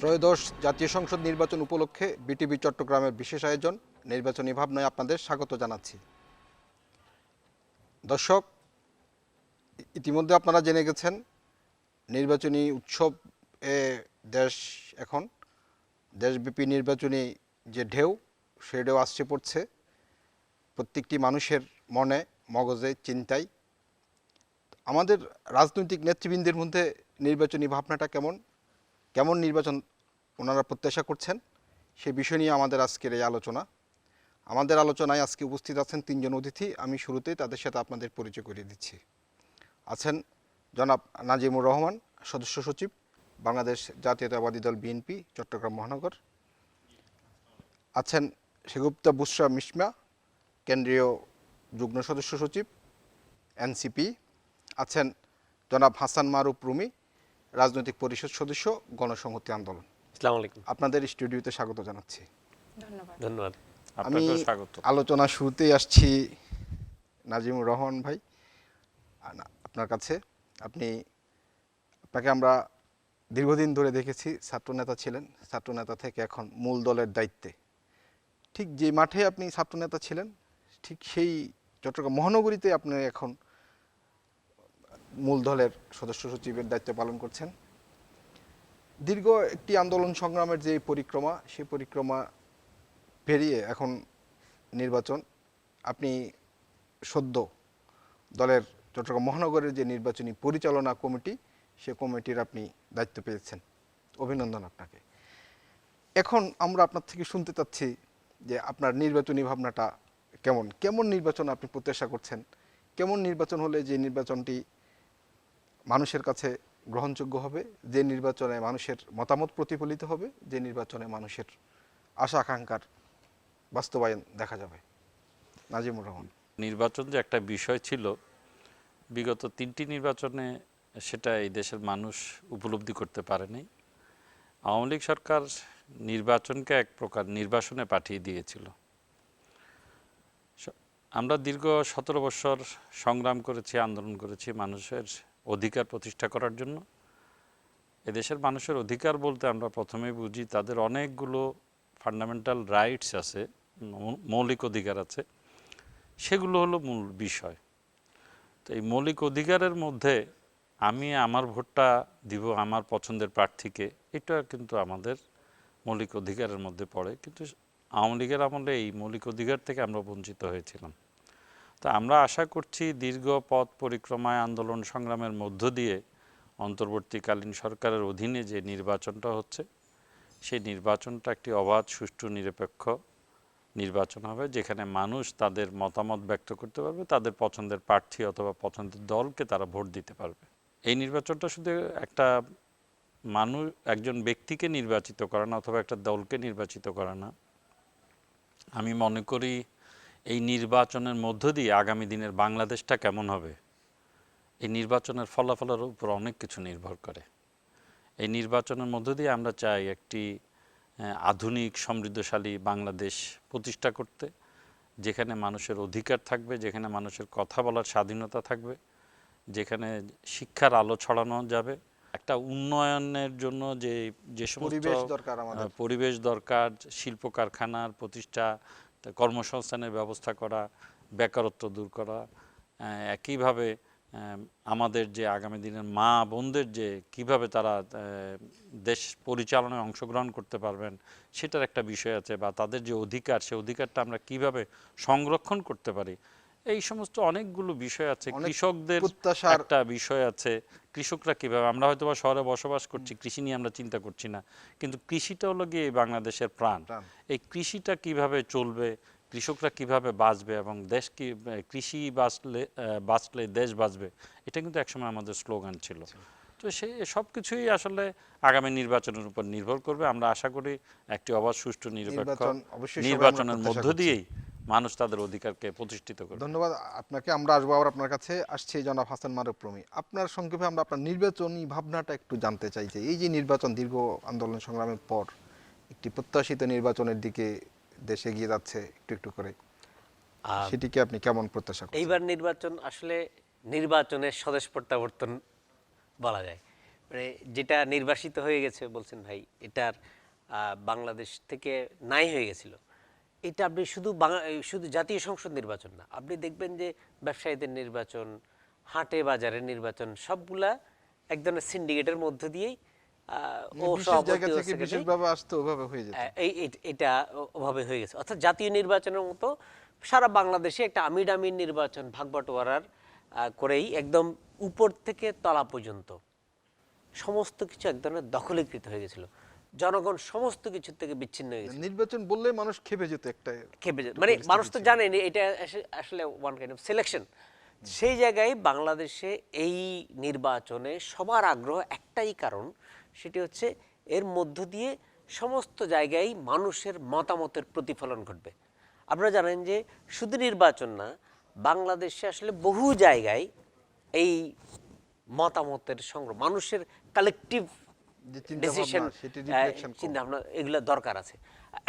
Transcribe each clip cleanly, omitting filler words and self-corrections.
ত্রয়োদশ জাতীয় সংসদ নির্বাচন উপলক্ষে বিটিভি চট্টগ্রামের বিশেষ আয়োজন নির্বাচনী ভাবনায় আপনাদের স্বাগত জানাচ্ছি। দর্শক, ইতিমধ্যে আপনারা জেনে গেছেন নির্বাচনী উৎসব দেশ এখন দেশব্যাপী নির্বাচনী যে ঢেউ সেই ঢেউ আসছে পড়ছে প্রত্যেকটি মানুষের মনে, মগজে, চিন্তায়। আমাদের রাজনৈতিক নেতৃবৃন্দের মধ্যে নির্বাচনী ভাবনাটা কেমন নির্বাচন ওনারা প্রত্যাশা করছেন, সে বিষয় নিয়ে আমাদের আজকের এই আলোচনা। আমাদের আলোচনায় আজকে উপস্থিত আছেন তিনজন অতিথি। আমি শুরুতেই তাদের সাথে আপনাদের পরিচয় করিয়ে দিচ্ছি। আছেন জনাব নাজিমুর রহমান, সদস্য সচিব, বাংলাদেশ জাতীয়তাবাদী দল বিএনপি চট্টগ্রাম মহানগর। আছেন সেগুপ্তা বুশরা মিশমা, কেন্দ্রীয় যুগ্ম সদস্য সচিব এনসিপি। আছেন জনাব হাসান মারুফ রুমি, রাজনৈতিক পরিষদ সদস্য, গণসংহতি আন্দোলন। আসসালামু আলাইকুম। আপনাদের স্টুডিওতে স্বাগত জানাচ্ছি। ধন্যবাদ। আমি আলোচনা শুরুতেই আসছি নাজিমুর রহমান ভাই আপনার কাছে। আপনাকে আমরা দীর্ঘদিন ধরে দেখেছি, ছাত্রনেতা ছিলেন, ছাত্রনেতা থেকে এখন মূল দলের দায়িত্বে। ঠিক যে মাঠে আপনি ছাত্রনেতা ছিলেন, ঠিক সেই চট্টগ্রাম মহানগরীতে আপনি এখন মূল দলের সদস্য সচিবের দায়িত্ব পালন করছেন। দীর্ঘ একটি আন্দোলন সংগ্রামের যে পরিক্রমা, সেই পরিক্রমা পেরিয়ে এখন নির্বাচন। আপনি সদ্য দলের চট্টগ্রাম মহানগরের যে নির্বাচনী পরিচালনা কমিটি, সে কমিটির আপনি দায়িত্ব পেয়েছেন। অভিনন্দন আপনাকে। এখন আমরা আপনার থেকে শুনতে চাচ্ছি যে আপনার নির্বাচনী ভাবনাটা কেমন নির্বাচন আপনি প্রত্যাশা করছেন, কেমন নির্বাচন হলে যে নির্বাচনটি মানুষের কাছে গ্রহণযোগ্য হবে, যে নির্বাচনে মানুষের মতামত প্রতিফলিত হবে, যে নির্বাচনে মানুষের আশা আকাঙ্ক্ষার বাস্তবায়ন দেখা যাবে। নাজিমুর রহমান। নির্বাচন যে একটা বিষয় ছিল বিগত 3টি নির্বাচনে, সেটা এই দেশের মানুষ উপলব্ধি করতে পারেনি। আওয়ামী লীগ সরকার নির্বাচনকে এক প্রকার নির্বাসনে পাঠিয়ে দিয়েছিল। আমরা দীর্ঘ 17 বছর সংগ্রাম করেছি, আন্দোলন করেছি মানুষের অধিকার প্রতিষ্ঠা করার জন্য। এদেশের মানুষের অধিকার বলতে আমরা প্রথমেই বুঝি তাদের অনেকগুলো ফান্ডামেন্টাল রাইটস আছে, মৌলিক অধিকার আছে, সেগুলো হলো মূল বিষয়। তো এই মৌলিক অধিকারের মধ্যে আমি আমার ভোটটা দিব আমার পছন্দের প্রার্থীকে, এটা কিন্তু আমাদের মৌলিক অধিকারের মধ্যে পড়ে। কিন্তু আওয়ামী লীগের আমলে এই মৌলিক অধিকার থেকে আমরা বঞ্চিত হয়েছিলাম। তো আমরা আশা করছি দীর্ঘ পথ পরিক্রমায়, আন্দোলন সংগ্রামের মধ্য দিয়ে অন্তর্বর্তীকালীন সরকারের অধীনে যে নির্বাচনটা হচ্ছে, সেই নির্বাচনটা একটি অবাধ, সুষ্ঠু, নিরপেক্ষ নির্বাচন হবে, যেখানে মানুষ তাদের মতামত ব্যক্ত করতে পারবে, তাদের পছন্দের প্রার্থী অথবা পছন্দের দলকে তারা ভোট দিতে পারবে। এই নির্বাচনটা শুধু একজন ব্যক্তিকে নির্বাচিত করা না অথবা একটা দলকে নির্বাচিত করা না। আমি মনে করি এই নির্বাচনের মধ্য দিয়ে আগামী দিনের বাংলাদেশটা কেমন হবে, এই নির্বাচনের ফলাফলের উপর অনেক কিছু নির্ভর করে। এই নির্বাচনের মধ্য দিয়ে আমরা চাই একটি আধুনিক, সমৃদ্ধশালী বাংলাদেশ প্রতিষ্ঠা করতে, যেখানে মানুষের অধিকার থাকবে, যেখানে মানুষের কথা বলার স্বাধীনতা থাকবে, যেখানে শিক্ষার আলো ছড়ানো যাবে। একটা উন্নয়নের জন্য যে সমস্ত পরিবেশ দরকার, শিল্প কারখানার প্রতিষ্ঠা, কর্মসংস্থানের ব্যবস্থা করা, বেকারত্ব দূর করা, একইভাবে আমাদের যে আগামী দিনের মা বোনদের যে কিভাবে তারা দেশ পরিচালনায় অংশগ্রহণ করতে পারবেন, সেটার একটা বিষয় আছে। বা তাদের যে অধিকার, সে অধিকারটা আমরা কিভাবে সংরক্ষণ করতে পারি, এই সমস্ত অনেকগুলো বিষয় আছে। কৃষকদের একটা বিষয় আছে, কৃষকরা কিভাবে, আমরা হয়তো বা শহরে বসবাস করছি, কৃষি নিয়ে আমরা চিন্তা করছি না, কিন্তু কৃষিটা হলো গিয়ে বাংলাদেশের প্রাণ। এই কৃষিটা কিভাবে চলবে, কৃষকরা কিভাবে বাঁচবে, এবং দেশ কৃষি বাঁচলে দেশ বাঁচবে, এটা কিন্তু একসময় আমাদের স্লোগান ছিল। তো সব কিছুই আসলে আগামী নির্বাচনের উপর নির্ভর করবে। আমরা আশা করি একটি অবাধ, সুষ্ঠু, নিরপেক্ষ নির্বাচনের মধ্য দিয়েই মানুষ তাদের অধিকারকে প্রতিষ্ঠিত করবে। ধন্যবাদ আপনাকে। আমরা আসবো আবার আপনার কাছে। আসছে জনাব হাসান মারুফ রুমি, আপনার সংক্ষেপে আমরা আপনার নির্বাচনী ভাবনাটা একটু জানতে চাই যে এই যে নির্বাচন, দীর্ঘ আন্দোলন সংগ্রামের পর একটি প্রত্যাশিত নির্বাচনের দিকে দেশে এগিয়ে যাচ্ছে একটু একটু করে, সেটিকে আপনি কেমন প্রত্যাশা করছেন? এইবার নির্বাচন আসলে নির্বাচনের স্বদেশ প্রত্যাবর্তন বলা যায়। মানে যেটা নির্বাসিত হয়ে গেছে বলছেন ভাই, এটার বাংলাদেশ থেকে নাই হয়ে গেছিল, এটা আপনি শুধু জাতীয় সংসদ নির্বাচন না, আপনি দেখবেন যে ব্যবসায়ীদের নির্বাচন, হাটে বাজারের নির্বাচন, সবগুলা এক ধরনের সিন্ডিকেটের মধ্য দিয়েই ও বিশেষ সভাপতি জায়গা ও থেকে secretary, বিশেষভাবে আসতো ওভাবে হয়ে যেত। এটা ওভাবে হয়ে গেছে। অর্থাৎ জাতীয় নির্বাচনের মতো সারা বাংলাদেশে একটা আমির নির্বাচন ভাগ বাটোয়ারার করেই একদম উপর থেকে তলা পর্যন্ত সমস্ত কিছু এক ধরনের দখলীকৃত হয়ে গেছিল। জনগণ সমস্ত কিছু থেকে বিচ্ছিন্ন হয়ে গেছে, নির্বাচন বললে মানুষ খেপে যেত একটা। খেপে যেত। মানে মানুষ তো জানেনি এটা আসলে ওয়ান কাইন্ড অফ সিলেকশন। সেই জায়গায় বাংলাদেশে এই নির্বাচনে সবার আগ্রহ একটাই কারণ, সেটি হচ্ছে এর মধ্য দিয়ে সমস্ত জায়গায় মানুষের মতামতের প্রতিফলন ঘটবে। আপনারা জানেন যে শুধু নির্বাচন না, বাংলাদেশে আসলে বহু জায়গায় এই মতামতের সংগ্রহ, মানুষের কালেকটিভ যে চিন্তা ডিসিশন, ভাবনা, সেটি reflection কম। চিন্তা ভাবনা, এগুলো দরকার আছে।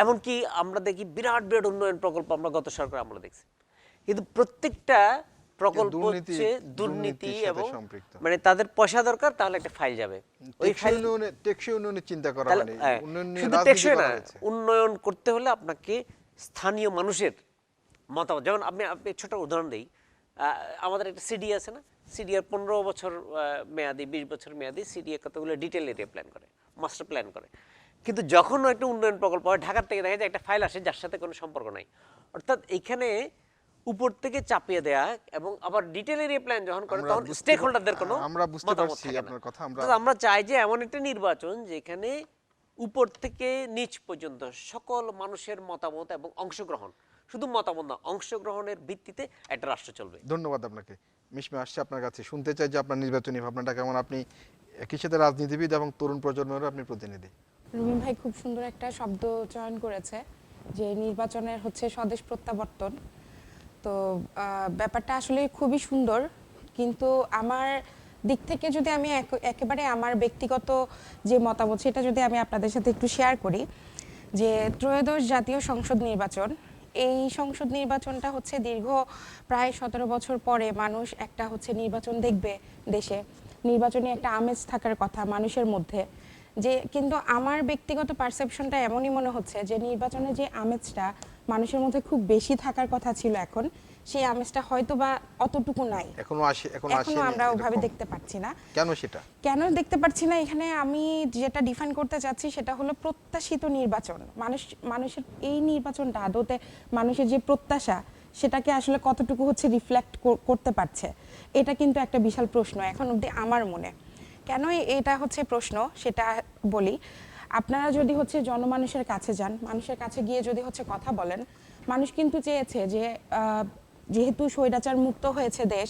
এমনকি আমরা দেখি বিরাট বিরাট উন্নয়ন প্রকল্প আমরা গত সরকার আমরা দেখছি, কিন্তু প্রত্যেকটা প্রকল্প হচ্ছে দুর্নীতি দুর্নীতির সাথে এবং সম্পৃক্ত। মানে তাদের পয়সা দরকার, তাহলে একটা ফাইল যাবে, ওই ফাইল টেকসই উন্নয়নের চিন্তা করা তাহলে হয়নি, হ্যাঁ, উন্নয়ন নিয়ে শুধু রাজনীতি টেকসই করা না, হয়েছে। উন্নয়ন করতে হলে আপনাকে স্থানীয় মানুষের মতামত, যেমন আপনি ছোট উদাহরণ দিই, আমাদের একটা সিডি আছে না, সিডিআর 15 বছর মেয়াদি, 20 বছর মেয়াদি সিডিএ কতগুলো ডিটেল এরিয়া প্ল্যান করে, মাস্টার প্ল্যান করে, কিন্তু যখন একটা উন্নয়ন প্রকল্প হয় ঢাকার থেকে দেখা যায় একটা ফাইল আসে যার সাথে কোনো সম্পর্ক নাই। অর্থাৎ এইখানে উপর থেকে চাপিয়ে দেয়া, এবং আবার ডিটেল এরিয়া প্ল্যান যখন করে আমরা তখন বুঝতে স্টেক হোল্ডারদের কোনো আমরা বুঝতে মতামত পারছি থাকে না। আপনার কথা। অর্থাৎ আমরা চাই যে এমন একটা নির্বাচন যেখানে উপর থেকে নিচ পর্যন্ত সকল মানুষের মতামত এবং অংশগ্রহণ, শুধু মতামত না, অংশগ্রহণের ভিত্তিতে একটা রাষ্ট্র চলবে। ধন্যবাদ আপনাকে। মিশমে আসছে আপনার কাছে, শুনতে চাই যে আপনার নির্বাচনী ভাবনাটা কেমন। আপনি একই সাথে রাজনীতিবিদ এবং তরুণ প্রজন্মেরও আপনি প্রতিনিধি। রুমিন ভাই খুব সুন্দর একটা শব্দ চয়ন করেছে যে নির্বাচনের হচ্ছে স্বদেশ প্রত্যাবর্তন। তো ব্যাপারটা আসলে খুবই সুন্দর, কিন্তু আমার দিক থেকে যদি আমি একেবারে আমার ব্যক্তিগত যে মতামত সেটা যদি আমি আপনাদের সাথে একটু শেয়ার করি, যে ত্রয়োদশ জাতীয় সংসদ নির্বাচন, এই সংসদ নির্বাচনটা হচ্ছে দীর্ঘ প্রায় 17 বছর পরে মানুষ একটা হচ্ছে নির্বাচন দেখবে দেশে। নির্বাচনে একটা আমেজ থাকার কথা মানুষের মধ্যে, যে কিন্তু আমার ব্যক্তিগত পারসেপশনটা এমনই মনে হচ্ছে যে নির্বাচনের যে আমেজটা মানুষের মধ্যে খুব বেশি থাকার কথা ছিল, এখন সেই আমেজটা হয়তো বা অতটুকু নাই, এখনো এখনো আসেনি আমরা ওভাবে এরকম। দেখতে পাচ্ছি না। কেন সেটা? কেন দেখতে পাচ্ছি না, এখানে আমি যেটা ডিফাইন করতে চাচ্ছি সেটা হলো প্রত্যাশিত নির্বাচন। মানুষের এই নির্বাচনটা আদতে মানুষের যে প্রত্যাশা সেটাকে আসলে কতটুকু হচ্ছে রিফ্লেক্ট করতে পারছে, এটা কিন্তু একটা বিশাল প্রশ্ন এখন অবধি আমার মনে। কেন এটা হচ্ছে প্রশ্ন সেটা বলি। আপনারা যদি হচ্ছে জনমানুষের কাছে যান, মানুষের কাছে গিয়ে যদি হচ্ছে কথা বলেন, মানুষ কিন্তু চেয়েছে যে যেহেতু স্বৈরাচার মুক্ত হয়েছে দেশ,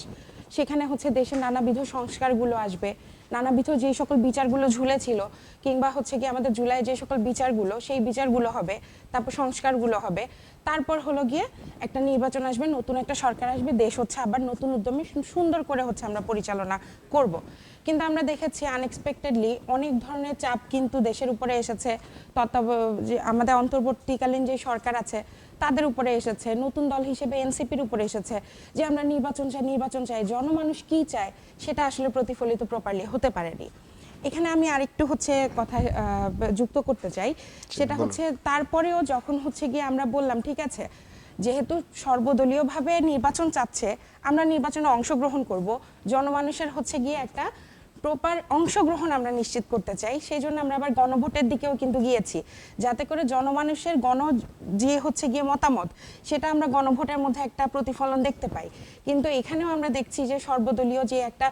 সেখানে হচ্ছে দেশের নানাবিধ সংস্কারগুলো আসবে, নানাবিধ যে সকল বিচারগুলো ঝুলেছিল, কিংবা হচ্ছে কি আমাদের জুলাই যে সকল বিচারগুলো, সেই বিচারগুলো হবে, তারপর সংস্কারগুলো হবে, তারপর হলো গিয়ে একটা নির্বাচন আসবে, নতুন একটা সরকার আসবে, দেশ হচ্ছে আবার নতুন উদ্যমে সুন্দর করে হচ্ছে আমরা পরিচালনা করব। কিন্তু আমরা দেখেছি আনএক্সপেক্টেডলি অনেক ধরনের চাপ কিন্তু দেশের উপরে এসেছে, যে আমাদের অন্তর্বর্তীকালীন যে সরকার আছে তাদের উপরে এসেছে, নতুন দল হিসেবে এনসিপির উপরে এসেছে, যে আমরা নির্বাচন চাই, জনমানুষ কি চায় সেটা আসলে প্রতিফলিত প্রপারলি হতে পারেনি। এখানে আমি আরেকটু হচ্ছে কথা যুক্ত করতে চাই, সেটা হচ্ছে তারপরেও যখন হচ্ছে গিয়ে আমরা বললাম ঠিক আছে, যেহেতু সর্বদলীয়ভাবে নির্বাচন চাচ্ছে, আমরা নির্বাচনে অংশগ্রহণ করব, জনমানুষের হচ্ছে গিয়ে একটা প্রপার অংশগ্রহণ আমরা নিশ্চিত করতে চাই, সেই জন্য আমরা আবার গণভোটের দিকেও কিন্তু গিয়েছি, যাতে করে জনমানুষের যে হচ্ছে গিয়ে মতামত সেটা আমরা গণভোটের মধ্যে একটা প্রতিফলন দেখতে পাই। কিন্তু এখানেও আমরা দেখছি যে সর্বদলীয় যে একটা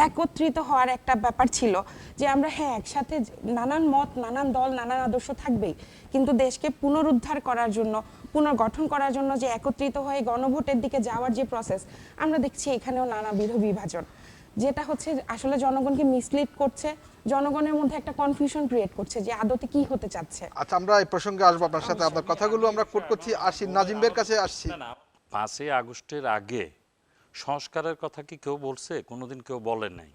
একত্রিত হওয়ার একটা ব্যাপার ছিল, যে আমরা হ্যাঁ একসাথে নানান মত, নানান দল, নানান আদর্শ থাকবেই, কিন্তু দেশকে পুনরুদ্ধার করার জন্য, পুনর্গঠন করার জন্য যে একত্রিত হয়ে গণভোটের দিকে যাওয়ার যে প্রসেস, আমরা দেখছি এখানেও নানাবিধ বিভাজন, যেটা হচ্ছে আসলে জনগণকে মিসলিড করছে, জনগণের মধ্যে একটা কনফিউশন ক্রিয়েট করছে যে আদতে কি হতে চাচ্ছে। আচ্ছা, আমরা এই প্রসঙ্গে আসবো আপনার সাথে, আপনার কথাগুলো আমরা কোট করছি। আসি নাজিম ভাইয়ের কাছে আসছি। 5ই আগস্টের আগে সংস্কারের কথা কি কেউ বলছে? কোনোদিন কেউ বলে নাই।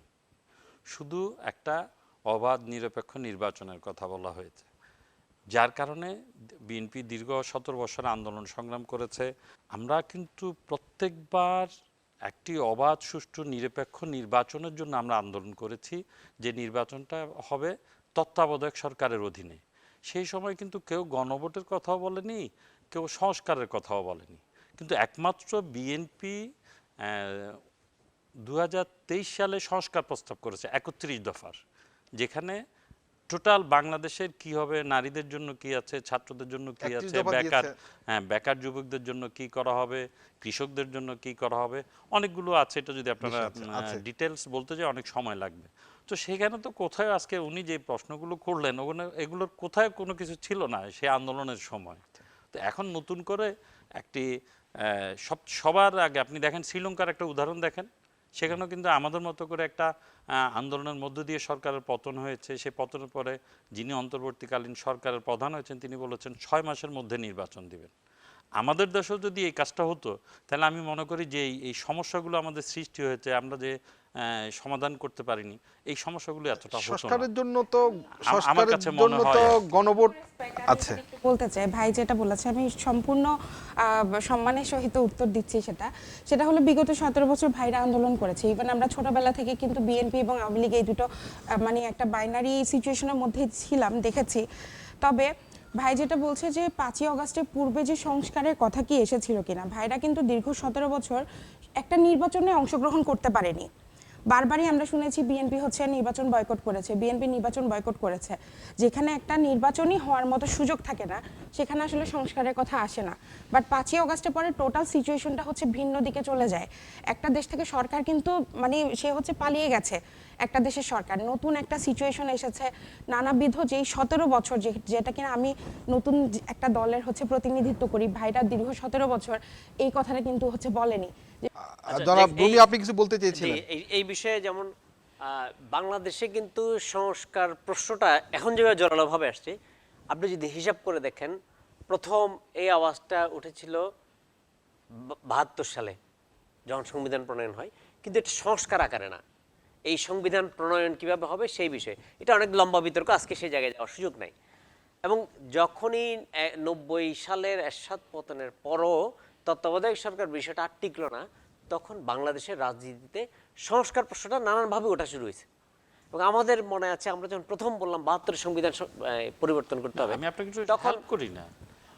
শুধু একটা অবাধ নিরপেক্ষ নির্বাচনের কথা বলা হয়েছে, যার কারণে বিএনপি দীর্ঘ 17 বছর আন্দোলন সংগ্রাম করেছে। আমরা কিন্তু প্রত্যেকবার একটি অবাধ, সুষ্ঠু, নিরপেক্ষ নির্বাচনের জন্য আমরা আন্দোলন করেছি, যে নির্বাচনটা হবে তত্ত্বাবধায়ক সরকারের অধীনে। সেই সময় কিন্তু কেউ গণভোটের কথাও বলেনি, কেউ সংস্কারের কথাও বলেনি, কিন্তু একমাত্র বিএনপি 2023 সালে সংস্কার প্রস্তাব করেছে 31 দফার, যেখানে টোটাল বাংলাদেশের কি হবে, নারীদের জন্য কি আছে, ছাত্রদের জন্য কি 31 আছে, দফা বেকার দিয়েছে। বেকার যুবকদের জন্য কি করা হবে, কৃষকদের জন্য কি করা হবে, অনেকগুলো আছে। এটা যদি আপনারা আছে। ডিটেলস বলতে যাই অনেক সময় লাগবে। তো সেখানে তো কোথায় আজকে উনি যে প্রশ্নগুলো করলেন, ওখানে এগুলোর কোথায় কোনো কিছু ছিল না সেই আন্দোলনের সময়। তো এখন নতুন করে একটি সবার আগে আপনি দেখেন শ্রীলঙ্কার একটা উদাহরণ দেখেন, সেখানেও কিন্তু আমাদের মতো করে একটা আন্দোলনের মধ্য দিয়ে সরকারের পতন হয়েছে। সেই পতনের পরে যিনি অন্তর্বর্তীকালীন সরকারের প্রধান হয়েছেন তিনি বলেছেন 6 মাসের মধ্যে নির্বাচন দিবেন। আমাদের দেশেও যদি এই কাজটা হতো, তাহলে আমি মনে করি যে এই সমস্যাগুলো আমাদের সৃষ্টি হয়েছে, আমরা যে সমাধান করতে পারিনি, এই সমস্যাগুলো এতটা হতো না। সংস্কারের জন্য তো আমার কাছে মনে হয় গণভোট আছে। বলতে চাই ভাই যেটা বলেছে আমি সম্পূর্ণ সম্মানের সহিত উত্তর দিচ্ছি। সেটা হলো বিগত 17 বছর ভাইরা আন্দোলন করেছে। ইভেন আমরা ছোটবেলা থেকে কিন্তু বিএনপি এবং আওয়ামী লীগ এই দুটো মানে একটা বাইনারি সিচুয়েশনের মধ্যে ছিলাম, দেখেছি। তবে ভাই যেটা বলছে যে 5ই আগস্টের পূর্বে যে সংস্কারের কথা কি এসেছিল কিনা, ভাইরা কিন্তু দীর্ঘ 17 বছর একটা নির্বাচনে অংশগ্রহণ করতে পারেনি। বারবারই আমরা শুনেছি বিএনপি হচ্ছে নির্বাচন বয়কট করেছে, বিএনপি নির্বাচন বয়কট করেছে। যেখানে একটা নির্বাচনই হওয়ার মতো সুযোগ থাকে না, সেখানে আসলে সংস্কারের কথা আসে না। বাট 5ই আগস্টের পরে টোটাল সিচুয়েশনটা হচ্ছে ভিন্ন দিকে চলে যায়। একটা দেশ থেকে সরকার কিন্তু মানে সে হচ্ছে পালিয়ে গেছে, একটা দেশের সরকার নতুন একটা সিচুয়েশন এসেছে। নানাবিধ যেই 17 বছর যেটা কিনা আমি নতুন একটা দলের হচ্ছে প্রতিনিধিত্ব করি, ভাইরা দীর্ঘ 17 বছর এই কথাটা কিন্তু হচ্ছে বলেনি। জনাব রুমি, আপনি কিছু বলতে চেয়েছিলেন? এই বিষয়ে যেমন বাংলাদেশে কিন্তু সংস্কার প্রশ্নটা এখন যেভাবে জোরালোভাবে আসছে, আপনি যদি হিসাব করে দেখেন, প্রথম এই আওয়াজটা উঠেছিল 72 সালে যখন সংবিধান প্রণয়ন হয়, কিন্তু এটা সংস্কার আকারে না। এই সংবিধান প্রণয়ন কিভাবে হবে সেই বিষয়ে এটা অনেক লম্বা বিতর্ক, আজকে সেই জায়গায় যাওয়ার সুযোগ নাই। এবং যখনই 90 সালের এরশাদ পতনের পরও তত্ত্বাবধায়ক সরকার বিষয়টা আর টিকল না, তখন বাংলাদেশের রাজনীতিতে সংস্কার প্রশ্নটা নানানভাবে ওঠা শুরু হয়েছে। এবং আমাদের মনে আছে আমরা যখন প্রথম বললাম 72 সংবিধান পরিবর্তন করতে হবে, আমি আপনাকে একটু তখন হেল্প করি না।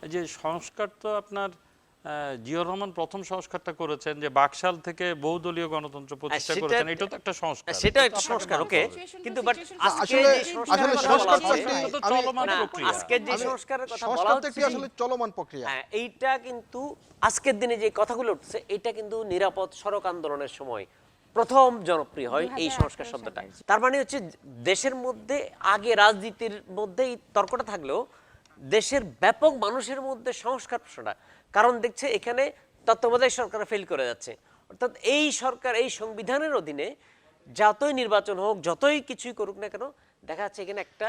এই যে সংস্কার তো আপনার জিয়াউর রহমান প্রথম সংস্কারটা করেছেন, যে বাকশাল থেকে বহুদলীয় গণতন্ত্র প্রতিষ্ঠা করেছেন, এটা তো একটা সংস্কার। সেটা একটা সংস্কার, ওকে, কিন্তু বাট আজকে আসলে যে সংস্কারের কথা বলা সংস্কারটা হচ্ছে, একটি চলমান না, প্রক্রিয়া। আজকে যে সংস্কারের কথা বলা সংস্কারটা হচ্ছে একটি আসলে চলমান প্রক্রিয়া। হ্যাঁ, এইটা কিন্তু আজকের দিনে যে কথাগুলো উঠছে, এটা কিন্তু নিরাপদ সড়ক আন্দোলনের সময় প্রথম জনপ্রিয় হয় এই সংস্কার শব্দটা। তার মানে হচ্ছে দেশের মধ্যে আগে রাজনীতির মধ্যে এই তর্কটা থাকলেও দেশের ব্যাপক মানুষের মধ্যে সংস্কার প্রশ্নটা, কারণ দেখছে এখানে তত্ত্বাবধায়ক সরকার ফেল করে যাচ্ছে। অর্থাৎ এই সরকার এই সংবিধানের অধীনে যতই নির্বাচন হোক, যতই কিছুই করুক না কেন, দেখা যাচ্ছে এখানে একটা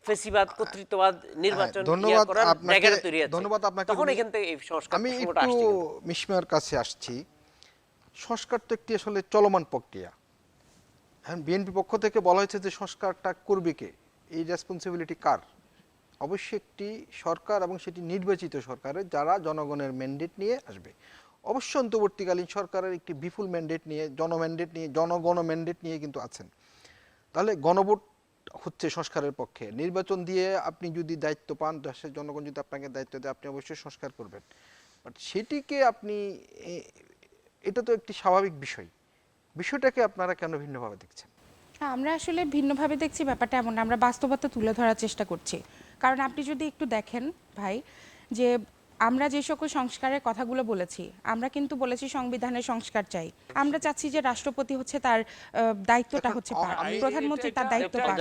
ফেসিবাদ, কর্তৃত্ববাদ নির্বাচন ধন্যবাদ করার আপনাকে, জায়গাটা তৈরি আছে। ধন্যবাদ আপনাকে। তখন এখান থেকে এই সংস্কার আমি প্রসঙ্গটা একটু আসছে কিন্তু। মিশমের কাছে আসছি। সংস্কার তো একটি আসলে চলমান প্রক্রিয়া। এখন বিএনপি পক্ষ থেকে বলা হয়েছে যে সংস্কারটা করবে কে, এই রেসপন্সিবিলিটি কার? অবশ্যই একটি সরকার, এবং সেটি নির্বাচিত সরকারের, যারা জনগণের ম্যান্ডেট নিয়ে আসবে। অবশ্য অন্তর্বর্তীকালীন সরকারের একটি বিপুল ম্যান্ডেট নিয়ে, জনগণ ম্যান্ডেট নিয়ে কিন্তু আছেন। তাহলে গণভোট হচ্ছে সংস্কারের পক্ষে। নির্বাচন দিয়ে আপনি যদি দায়িত্ব পান, দেশের জনগণ যদি আপনাকে দায়িত্ব দেয়, আপনি অবশ্যই সংস্কার করবেন। বাট সেটিকে আপনি, এটা তো একটি স্বাভাবিক বিষয়। বিষয়টাকে আপনারা কেন ভিন্নভাবে দেখছেন? আমরা আসলে ভিন্নভাবে দেখছি ব্যাপারটা এমন না, আমরা বাস্তবতা তুলে ধরার চেষ্টা করছি। কারণ আপনি যদি একটু দেখেন ভাই, যে আমরা যে সকল সংস্কারের কথাগুলো বলেছি, আমরা কিন্তু বলেছি সংবিধানের সংস্কার চাই। আমরা চাচ্ছি যে রাষ্ট্রপতি হচ্ছে তার দায়িত্বটা হচ্ছে পাক, প্রধানমন্ত্রী তার দায়িত্ব পাক।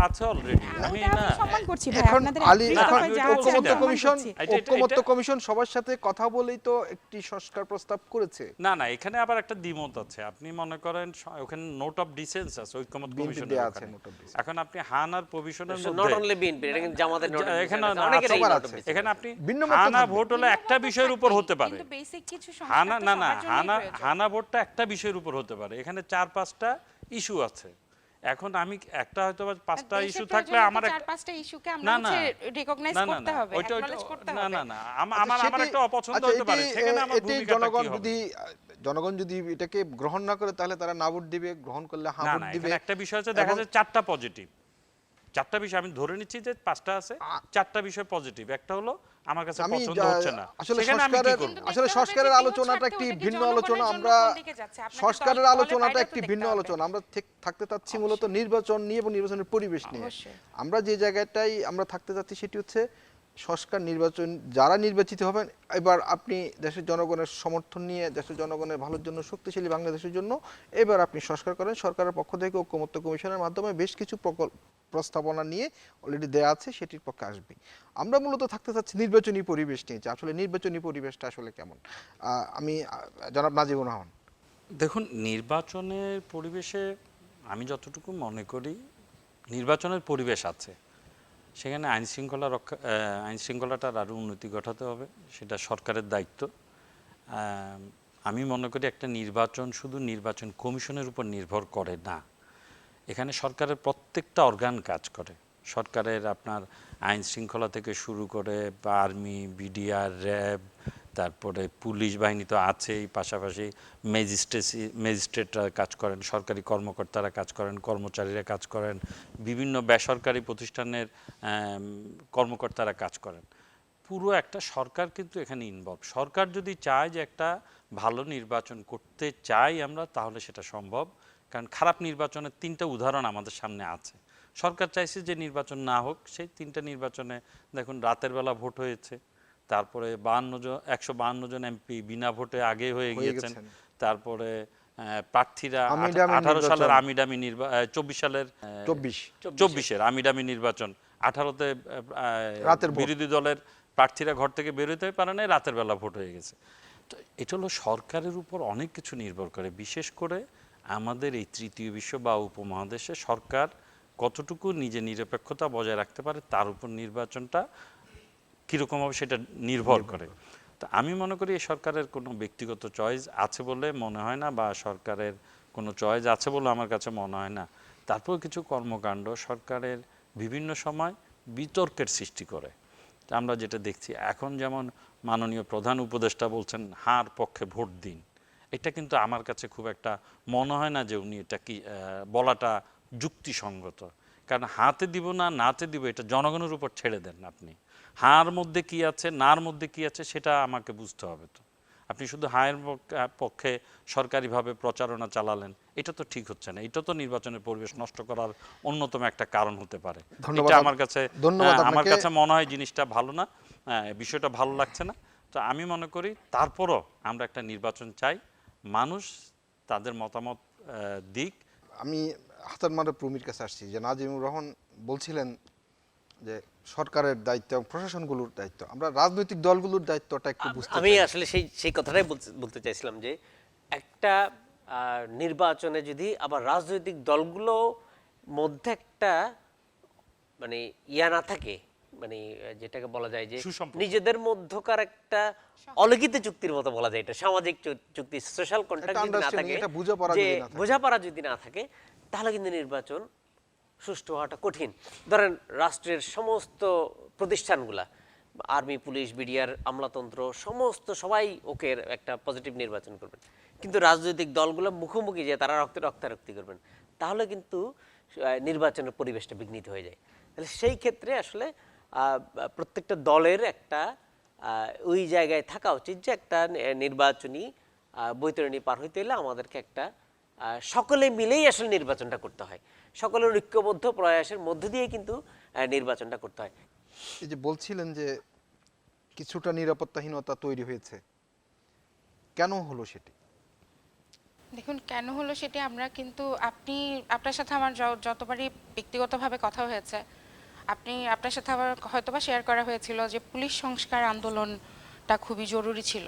আছে অলরেডি। আমি ওটা না আমি সম্মান করছি ভাই, এখন আপনাদের আলী, একত্রিত এখন হয়ে যা আছে ঐক্যমত্য আমি সম্মান কমিশন, করছি। ঐক্যমত্য কমিশন সবার সাথে কথা বলেই তো একটি সংস্কার প্রস্তাব করেছে। না না, এখানে আবার একটা দ্বিমত আছে। আপনি মনে করেন ওখানে নোট অফ ডিসেন্স আছে ঐক্যমত কমিশনের দেয়া আছে ওখানে। note of dissent। এখন আপনি হান আর প্রভিশনের নট মধ্যে অনলি বিএনপি, এটা কিন্তু জামাতের নোট অফ এখানে ডিসেন্ট আছে, অনেকেরই সবার নোট অফ আছে। ডিসেন্ট এখানে আছে। আপনি ভিন্ন মত হানা থাকবে। ভোট হলে একটা বিষয়ের উপর হতে পারে, কিন্তু বেসিক কিছু হানা সংস্কার তো না না সবার জন্যই হানা প্রয়োজন। হানা ভোটটা একটা বিষয়ের উপর হতে পারে। এখানে 4-5টা ইস্যু আছে। এখন আমি একটা হয়তো বা 5টা দেশের ইস্যু প্রয়োজনে থাকলে তো আমার 4-5টা ইস্যুকে আমরা না, হচ্ছে না। রিকগনাইজ না, না, করতে না, হবে, ওইটা- অ্যাকনলেজ করতে না, হবে। না, না, আচ্ছা, আমার সেটি- একটা অপছন্দ আচ্ছা, হতে পারে, এটি- সেখানে আমার এটি ভূমিকাটা জনগণ কি হবে? যদি জনগণ যদি এটাকে গ্রহণ না করে তাহলে তারা না ভোট দিবে, গ্রহণ করলে হ্যাঁ না ভোট না, দিবে। এখানে একটা বিষয় আছে, দেখা এবং- যায় 4টা পজিটিভ, 4টা বিষয় আমি ধরে নিচ্ছি যে 5টা আছে, 4টা বিষয় পজিটিভ, একটা হলো আমার কাছে আমি পছন্দ হচ্ছে না, আসলে সেখানে আমি কি সংস্কারের করব? আসলে দেখতে হবে সংস্কারের যে বিহৎ আলোচনাটা স্বার্থে একটি ওটা কি ভিন্ন জনগণের আলোচনা। জন্য আমরা কোন দিকে যাচ্ছে? আপনাকে সংস্কারের দলের আলোচনাটা ফায়দা তো একটি দেখতে ভিন্ন হবে। আলোচনা। আমরা থাকতে চাচ্ছি মূলত নির্বাচন নিয়ে এবং নির্বাচনের পরিবেশ নিয়ে। অবশ্যই। আমরা যে জায়গাটাই আমরা থাকতে চাচ্ছি সেটি হচ্ছে সংস্কার, নির্বাচন, যারা নির্বাচিত হবেন এবার আপনি দেশের জনগণের সমর্থন নিয়ে, দেশের জনগণের ভালোর জন্য, শক্তিশালী বাংলাদেশের জন্য এবার আপনি সংস্কার করেন। সরকারের পক্ষ থেকে ঐকমত্য কমিশনের মাধ্যমে বেশ কিছু প্রস্তাবনা নিয়ে অলরেডি দেয়া আছে, সেটির পক্ষে আসবে। আমরা মূলত থাকতে চাচ্ছি নির্বাচনী পরিবেশ নিয়ে, যে আসলে নির্বাচনী পরিবেশটা আসলে কেমন। আমি জনাব নাজিবুর রহমান। দেখুন, নির্বাচনের পরিবেশে আমি যতটুকু মনে করি নির্বাচনের পরিবেশ আছে, সেখানে আইন শৃঙ্খলাটার আরও উন্নতি ঘটাতে হবে, সেটা সরকারের দায়িত্ব। আমি মনে করি একটা নির্বাচন শুধু নির্বাচন কমিশনের উপর নির্ভর করে না, এখানে সরকারের প্রত্যেকটা অর্গান কাজ করে। সরকারের আপনার আইন শৃঙ্খলা থেকে শুরু করে আর্মি, বিডিআর, র্যাব, তারপরে পুলিশ বাহিনী তো আছেই, পাশাপাশি ম্যাজিস্ট্রেটরা কাজ করেন, সরকারি কর্মকর্তারা কাজ করেন, কর্মচারীরা কাজ করেন, বিভিন্ন বেসরকারি প্রতিষ্ঠানের কর্মকর্তারা কাজ করেন। পুরো একটা সরকার কিন্তু এখানে ইনভলভ। সরকার যদি চায় যে একটা ভালো নির্বাচন করতে চাই আমরা, তাহলে সেটা সম্ভব। কারণ খারাপ নির্বাচনের 3টা উদাহরণ আমাদের সামনে আছে। সরকার চাইছে যে নির্বাচন না হোক, সেই 3টা নির্বাচনে দেখুন রাতের বেলা ভোট হয়েছে, তারপরে 152 জন এমপি বিনা ভোটে আগে হয়ে গিয়েছেন, তারপরে প্রার্থীরা আমিডামি 18 সালের নির্বাচন। আমিডামি 24 সালের 24 আমিডামি নির্বাচন, 18তে রাতের ভোট। বিরোধী দলের প্রার্থীরা ঘর থেকে বেরোতে পারে নাই, রাতের বেলা ভোট হয়ে গেছে। তো এটা হলো সরকারের উপর অনেক কিছু নির্ভর করে, বিশেষ করে আমাদের এই তৃতীয় বিশ্ব বা উপমহাদেশে সরকার কতটুকু নিজে নিরপেক্ষতা বজায় রাখতে পারে তার উপর নির্বাচনটা কীরকম হবে সেটা নির্ভর করে। তো আমি মনে করি এই সরকারের কোনো ব্যক্তিগত চয়েস আছে বলে মনে হয় না, বা সরকারের কোনো চয়েস আছে বলে আমার কাছে মনে হয় না। তারপর কিছু কর্মকাণ্ড সরকারের বিভিন্ন সময় বিতর্কের সৃষ্টি করে। আমরা যেটা দেখছি এখন, যেমন মাননীয় প্রধান উপদেষ্টা বলছেন হার পক্ষে ভোট দিন, এটা কিন্তু আমার কাছে খুব একটা মনে হয় না যে উনি এটা কি বলাটা যুক্তিসঙ্গত। কারণ হাতে দিব না নাতে দিব এটা জনগণের উপর ছেড়ে দেন আপনি। হার মধ্যে কি আছে নার মধ্যে কি আছে সেটা আমাকে বুঝতে হবে। তো আপনি শুধু হায়ের পক্ষে সরকারিভাবে প্রচারণা চালালেন, এটা তো ঠিক হচ্ছে না। এটা তো নির্বাচনের পরিবেশ নষ্ট করার অন্যতম একটা কারণ হতে পারে। এটা আমার কাছে মনে হয় জিনিসটা ভালো না, বিষয়টা ভালো লাগছে না। তো আমি মনে করি তারপরও আমরা একটা নির্বাচন চাই, মানুষ তাদের মতামত দিক। আমি হাসান মারুফ রুমির কাছে আসছি, যে নাজিমুর রহমান বলছিলেন যে সরকারের দায়িত্ব এবং প্রশাসনগুলোর দায়িত্ব, আমরা রাজনৈতিক দলগুলোর দায়িত্বটা একটু বুঝতে আমি চাই। আসলে সেই কথাটাই বলতে চাইছিলাম যে একটা নির্বাচনে যদি আবার রাজনৈতিক দলগুলো মধ্যে একটা মানে ইয়া না থাকে, মানে যেটাকে বলা যায় যে সুসম্পর্ক। নিজেদের মধ্যকার একটা অলিখিত চুক্তির মতো বলা যায়, এটা সামাজিক চুক্তি, সোশ্যাল কন্ট্রাক্ট যদি না understanding, থাকে, এটা বোঝাপড়া যে যদি না থাকে। বোঝাপড়া যদি না থাকে, তাহলে কিন্তু নির্বাচন সুষ্ঠু হওয়াটা কঠিন। ধরেন রাষ্ট্রের সমস্ত প্রতিষ্ঠানগুলা, আর্মি, পুলিশ, বিডিআর, আমলাতন্ত্র, সমস্ত সবাই ওকে একটা পজিটিভ নির্বাচন করবেন, কিন্তু রাজনৈতিক দলগুলো মুখোমুখি যে তারা রক্তারক্তি করবেন, তাহলে কিন্তু নির্বাচনের পরিবেশটা বিঘ্নিত হয়ে যায়। তাহলে সেই ক্ষেত্রে আসলে প্রত্যেকটা দলের একটা ওই জায়গায় থাকা উচিত যে একটা নির্বাচনী বৈতরণী পার হইতে হলে আমাদেরকে একটা সকলে মিলেই আসলে নির্বাচনটা করতে হয়, সকলের ঐক্যবদ্ধ প্রয়াসের মধ্য দিয়ে কিন্তু নির্বাচনটা করতে হয়। এই যে বলছিলেন যে কিছুটা নিরাপত্তাহীনতা তৈরি হয়েছে, কেন হলো সেটি? দেখুন, কেন হলো সেটি আমরা কিন্তু আপনার সাথে আমার যতবারই ব্যক্তিগতভাবে কথা হয়েছে, আপনার সাথে আবার হয়তোবা শেয়ার করা হয়েছিল যে পুলিশ সংস্কার আন্দোলনটা খুবই জরুরি ছিল।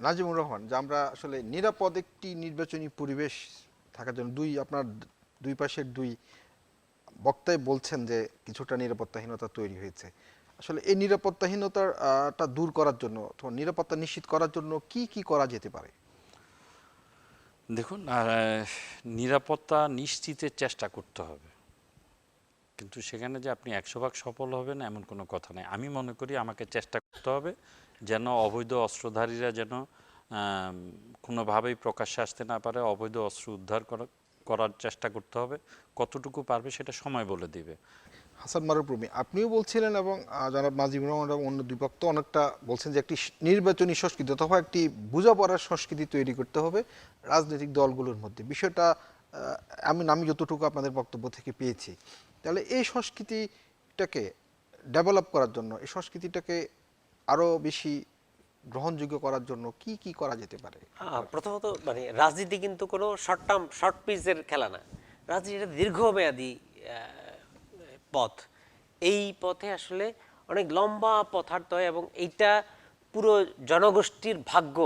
নাজিমুর রহমান, যে আমরা আসলে নিরাপদ একটি নির্বাচনী পরিবেশ থাকার জন্য আপনার দুই পাশের দুই বক্তাই বলছেন যে কিছুটা নিরাপত্তাহীনতা তৈরি হয়েছে। আসলে এই নিরাপত্তাহীনতাটা দূর করার জন্য অথবা নিরাপত্তা নিশ্চিত করার জন্য কি কি করা যেতে পারে? দেখুন নিরাপত্তা নিশ্চিতের চেষ্টা করতে হবে, কিন্তু সেখানে যে আপনি 100% সফল হবেন এমন কোনো কথা নেই। আমি মনে করি আমাকে চেষ্টা করতে হবে যেন অবৈধ অস্ত্রধারীরা যেন কোনোভাবেই প্রকাশ্যে আসতে না পারে, অবৈধ অস্ত্র উদ্ধার করার চেষ্টা করতে হবে। কতটুকু পারবে সেটা সময় বলে দিবে। হাসান মারুফ রুমি, আপনিও বলছিলেন এবং জনাব নাজিবুর রহমান এবং অন্য দুই বক্তা অনেকটা বলছেন যে একটি নির্বাচনী সংস্কৃতি অথবা একটি বোঝাপড়ার সংস্কৃতি তৈরি করতে হবে রাজনৈতিক দলগুলোর মধ্যে। বিষয়টা আমি যতটুকু আপনাদের বক্তব্য থেকে পেয়েছি, তাহলে এই সংস্কৃতিটাকে ডেভেলপ করার জন্য, এই সংস্কৃতিটাকে আরো বেশি গ্রহণযোগ্য করার জন্য কি কি করা যেতে পারে? প্রথমত মানে রাজনীতি কিন্তু কোনো শর্ট পিচের খেলা না। রাজনীতি একটা দীর্ঘমেয়াদী পথ। এই পথে আসলে অনেক লম্বা পথার্থ হয় এবং এইটা পুরো জনগোষ্ঠীর ভাগ্য,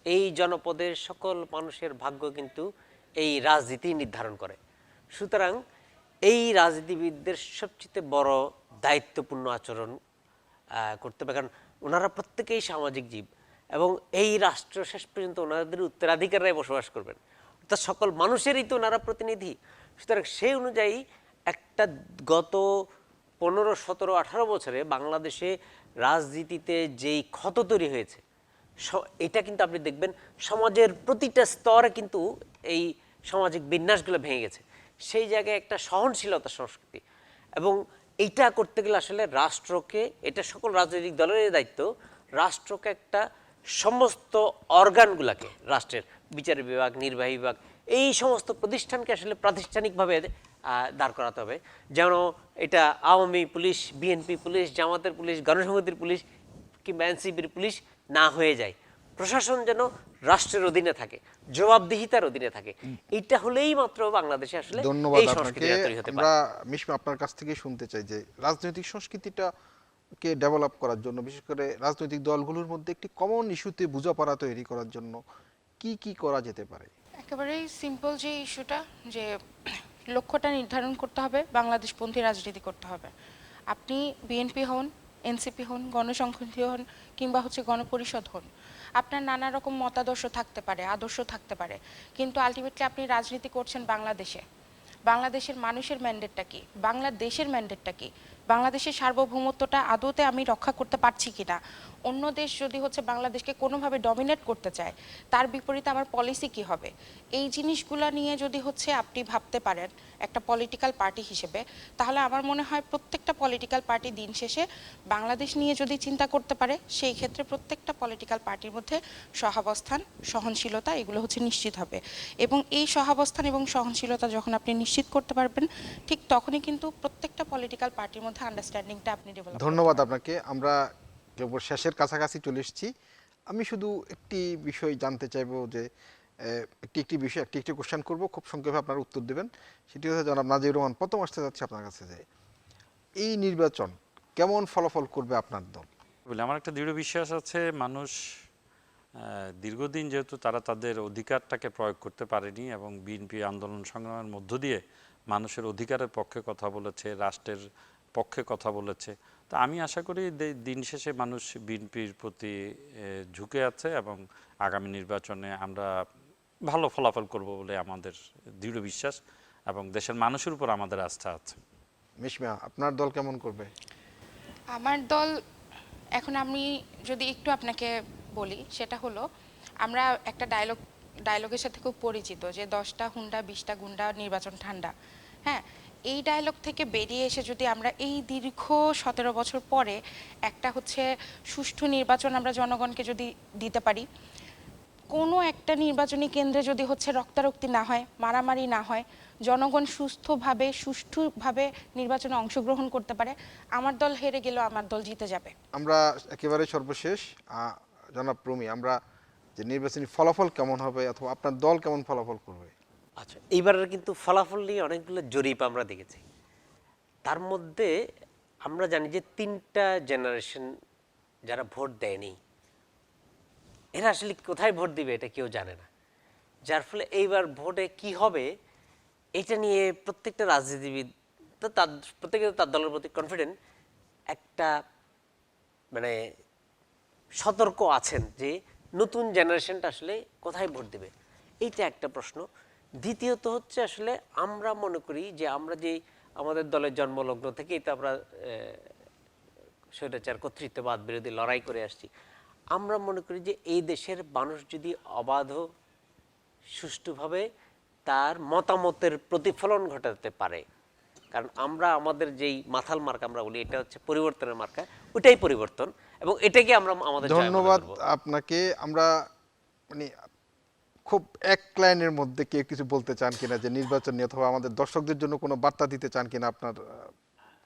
এই জনপদের সকল মানুষের ভাগ্য কিন্তু এই রাজনীতি নির্ধারণ করে। সুতরাং এই রাজনীতিবিদদের সবচেয়ে বড় দায়িত্বপূর্ণ আচরণ করতে হবে, কারণ ওনারা প্রত্যেকেই সামাজিক জীব এবং এই রাষ্ট্র শেষ পর্যন্ত ওনাদের উত্তরাধিকাররাই বসবাস করবেন, অর্থাৎ সকল মানুষেরই তো ওনারা প্রতিনিধি। সুতরাং সেই অনুযায়ী একটা গত 15, 17, 18 বছরে বাংলাদেশে রাজনীতিতে যেই ক্ষত তৈরি হয়েছে, এটা কিন্তু আপনি দেখবেন সমাজের প্রতিটা স্তরে কিন্তু এই সামাজিক বিন্যাসগুলো ভেঙে গেছে। সেই জায়গায় একটা সহনশীলতা সংস্কৃতি, এবং এইটা করতে গেলে আসলে রাষ্ট্রকে, এটা সকল রাজনৈতিক দলের দায়িত্ব, রাষ্ট্রকে একটা সমস্ত অর্গানগুলোকে, রাষ্ট্রের বিচার বিভাগ, নির্বাহী বিভাগ, এই সমস্ত প্রতিষ্ঠানকে আসলে প্রাতিষ্ঠানিকভাবে দাঁড় করাতে হবে, যেন এটা আওয়ামী পুলিশ, বিএনপি পুলিশ, জামাতের পুলিশ, গণসংহতির পুলিশ কিংবা এনসিপির পুলিশ না হয়ে যায়। প্রশাসন যেন রাষ্ট্রের অধীনে থাকে, জবাবদিহিতার অধীনে থাকে। এইটা হলেই মাত্র বাংলাদেশে আসলে ধন্যবাদ এই আপনাকে। সংস্কৃতিটা তৈরি হতে পারে। আমরা মিশমা আপনার কাছ থেকে শুনতে চাই যে রাজনৈতিক সংস্কৃতিটাকে ডেভেলপ করার জন্য, বিশেষ করে রাজনৈতিক দলগুলোর মধ্যে একটি কমন ইস্যুতে বোঝাপড়া তৈরি করার জন্য কি কি করা যেতে পারে? একেবারেই সিম্পল যে ইস্যুটা, যে লক্ষ্যটা নির্ধারণ করতে হবে, বাংলাদেশপন্থী রাজনীতি করতে হবে। আপনি বিএনপি হন, এনসিপি হন, গণসংহতি হন, কিংবা গণপরিষদ হন, আপনার নানা রকম মতাদর্শ থাকতে পারে, আদর্শ থাকতে পারে, কিন্তু আলটিমেটলি আপনি রাজনীতি করছেন বাংলাদেশে। বাংলাদেশের মানুষের ম্যান্ডেটটা কি, বাংলাদেশের ম্যান্ডেটটা কি, বাংলাদেশের সার্বভৌমত্বটা আদৌতে আমি রক্ষা করতে পারছি কিনা। অন্য দেশ যদি বাংলাদেশকে কোনোভাবে ডমিনেট করতে চায়, তার বিপরীতে আমার পলিসি কি হবে, এই জিনিসগুলো নিয়ে যদি আপনি ভাবতে পারেন একটা পলিটিক্যাল পার্টি হিসেবে, তাহলে আমার মনে হয় প্রত্যেকটা পলিটিক্যাল পার্টি দিন শেষে বাংলাদেশ নিয়ে যদি চিন্তা করতে পারে, সেই ক্ষেত্রে প্রত্যেকটা পলিটিক্যাল পার্টির মধ্যে সহাবস্থান, সহনশীলতা এগুলো নিশ্চিত হবে। এবং এই সহাবস্থান এবং সহনশীলতা যখন আপনি নিশ্চিত করতে পারবেন, ঠিক তখনই কিন্তু প্রত্যেকটা পলিটিক্যাল পার্টির মধ্যে আন্ডারস্ট্যান্ডিংটা আপনি ডেভেলপ। ধন্যবাদ আপনাকে। আমরা কেবল শেষের কাছাকাছি চলে এসেছি। আমি শুধু একটি বিষয় জানতে চাইবো যে একটি বিষয় একটি কোশ্চেন করব, খুব সংক্ষেপে আপনারা উত্তর দেবেন। সেটি হচ্ছে জনাব নাজিবুর রহমান, প্রথম আসতে যাচ্ছে আপনার কাছে যে এই নির্বাচন কেমন ফলাফল করবে আপনার দল? বলে আমার একটা দৃঢ় বিশ্বাস আছে, মানুষ দীর্ঘদিন যেহেতু তারা তাদের অধিকারটাকে প্রয়োগ করতে পারেনি এবং বিএনপি আন্দোলন সংগ্রামের মধ্য দিয়ে মানুষের অধিকারের পক্ষে কথা বলেছে, রাষ্ট্রের পক্ষে কথা বলেছে, তা আমি আশা করি দিন শেষে মানুষ বিএনপির প্রতি ঝুঁকে আছে এবং আগামী নির্বাচনে আমরা ভালো ফলাফল করব বলে আমাদের দৃঢ় বিশ্বাস এবং দেশের মানুষের উপর আমাদের আস্থা আছে। মিশমা, আপনার দল কেমন করবে? আমার দল, এখন আমি যদি একটু আপনাকে বলি, সেটা হলো আমরা একটা ডায়লগের সাথে খুব পরিচিত, যে 10টা হুন্ডা 20টা গুন্ডা, নির্বাচন ঠান্ডা। হ্যাঁ, এই ডায়লগ থেকে বেরিয়ে এসে যদি আমরা এই দীর্ঘ 17 বছর পরে একটা সুষ্ঠু নির্বাচন আমরা জনগণকে যদি দিতে পারি, কোনো একটা নির্বাচনী কেন্দ্রে যদি রক্তারক্তি না হয়, মারামারি না হয়, জনগণ সুষ্ঠুভাবে নির্বাচনে অংশগ্রহণ করতে পারে, আমার দল হেরে গেলেও আমার দল জিতে যাবে। আমরা একেবারে সর্বশেষ জনাব রুমি, আমরা যে নির্বাচনী ফলাফল কেমন হবে অথবা আপনার দল কেমন ফলাফল করবে? আচ্ছা, এইবারের কিন্তু ফলাফল নিয়ে অনেকগুলো জরিপ আমরা দেখেছি। তার মধ্যে আমরা জানি যে 3টা জেনারেশন যারা ভোট দেয়নি, এরা আসলে কোথায় ভোট দিবে এটা কেউ জানে না। যার ফলে এইবার ভোটে কি হবে এটা নিয়ে প্রত্যেকটা রাজনীতিবিদ তার প্রত্যেকে তার দলের প্রতি কনফিডেন্ট, একটা মানে সতর্ক আছেন যে নতুন জেনারেশনটা আসলে কোথায় ভোট দিবে। এইটা একটা প্রশ্ন। দ্বিতীয়ত হচ্ছে আসলে আমরা মনে করি যে আমরা যে আমাদের দলের জন্মলগ্ন থেকেই তো আমরা স্বৈরাচার কর্তৃত্ববাদ বিরোধী লড়াই করে আসছি। আমরা মনে করি যে এই দেশের মানুষ যদি অবাধ সুষ্ঠুভাবে তার মতামতের প্রতিফলন ঘটাতে পারে, কারণ আমরা আমাদের যেই মাথাল মার্কা আমরা বলি এটা হচ্ছে পরিবর্তনের মার্কা, ওটাই পরিবর্তন, এবং এটাকে আমরা আমাদের জয় মনে ধন্যবাদ করব। আপনাকে। আমরা মানে খুব এক লাইনের মধ্যে কেউ কিছু বলতে চান কিনা যে নির্বাচন নিয়ে, অথবা আমাদের দর্শকদের জন্য কোনো বার্তা দিতে চান কিনা, আপনার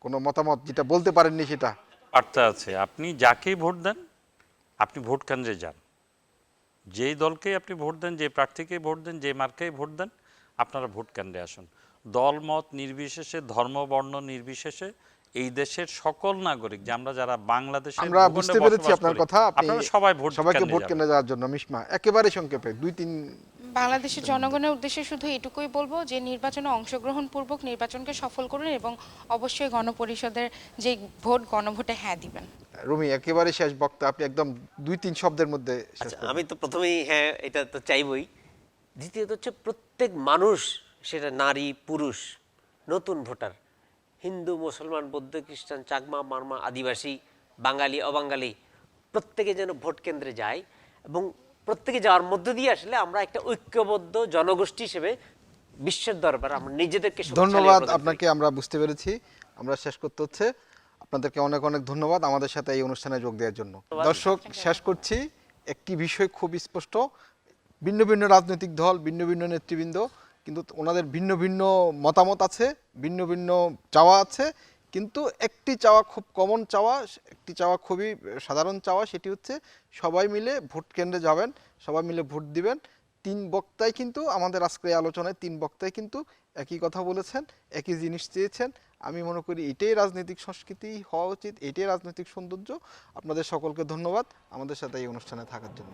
কোনো মতামত যেটা বলতে পারেননি সেটা? বার্তা আছে, আপনি যাকেই ভোট দেন আপনি ভোট কেন্দ্রে যান, যেই দলকেই আপনি ভোট দেন, যে প্রার্থীকেই ভোট দেন, যে মার্কেই ভোট দেন, আপনারা ভোট কেন্দ্রে আসুন। দল মত নির্বিশেষে, ধর্ম বর্ণ নির্বিশেষে এই দেশের সকল নাগরিক যে আমরা যারা বাংলাদেশে আমরা বুঝতে পেরেছি আপনার কথা। আপনি আপনারা সবাই ভোট সবাইকে ভোট কেন্দ্রে কেন্দ্রে যাওয়ার জন্য। মিশমা, একেবারে সংক্ষেপে 2-3। বাংলাদেশের জনগণের উদ্দেশ্যে শুধু এটুকুই বলবো যে নির্বাচনে অংশগ্রহণ পূর্বক নির্বাচনকে সফল করুন এবং অবশ্যই গণপরিষদের যে ভোট গণভোটে হ্যাঁ দিবেন। রুমি, একেবারে শেষ বক্তা, আপনি একদম 2-3 শব্দের মধ্যে শেষ আচ্ছা, করুন। আমি তো প্রথমেই হ্যাঁ এটা তো চাইবই। দ্বিতীয়ত হচ্ছে প্রত্যেক মানুষ, সেটা নারী পুরুষ, নতুন ভোটার, হিন্দু মুসলমান বৌদ্ধ খ্রিস্টান চাকমা মারমা আদিবাসী বাঙালি অবাঙালি, প্রত্যেকে যেন ভোট কেন্দ্রে যায়, এবং প্রত্যেকে যাওয়ার মধ্য দিয়ে আসলে আমরা একটা ঐক্যবদ্ধ জনগোষ্ঠী হিসেবে বিশ্বের দরবারে আমরা নিজেদেরকে শক্তিশালী ধন্যবাদ প্রদান করি। আপনাকে, আমরা বুঝতে পেরেছি। আমরা শেষ করতে হচ্ছে। আপনাদেরকে অনেক অনেক ধন্যবাদ আমাদের সাথে এই অনুষ্ঠানে যোগ দেওয়ার জন্য। দর্শক, শেষ করছি। একটি বিষয় খুব স্পষ্ট, ভিন্ন ভিন্ন রাজনৈতিক দল, ভিন্ন ভিন্ন নেতৃবৃন্দ, কিন্তু ওনাদের ভিন্ন ভিন্ন মতামত আছে, ভিন্ন ভিন্ন চাওয়া আছে, কিন্তু একটি চাওয়া খুব কমন চাওয়া, একটি চাওয়া খুবই সাধারণ চাওয়া, সেটি হচ্ছে সবাই মিলে ভোট কেন্দ্রে যাবেন, সবাই মিলে ভোট দিবেন। 3 বক্তাই কিন্তু আমাদের আজকের এই আলোচনায় 3 বক্তাই কিন্তু একই কথা বলেছেন, একই জিনিস চেয়েছেন। আমি মনে করি এটাই রাজনৈতিক সংস্কৃতি হওয়া উচিত, এটাই রাজনৈতিক সৌন্দর্য। আপনাদের সকলকে ধন্যবাদ আমাদের সাথে এই অনুষ্ঠানে থাকার জন্য।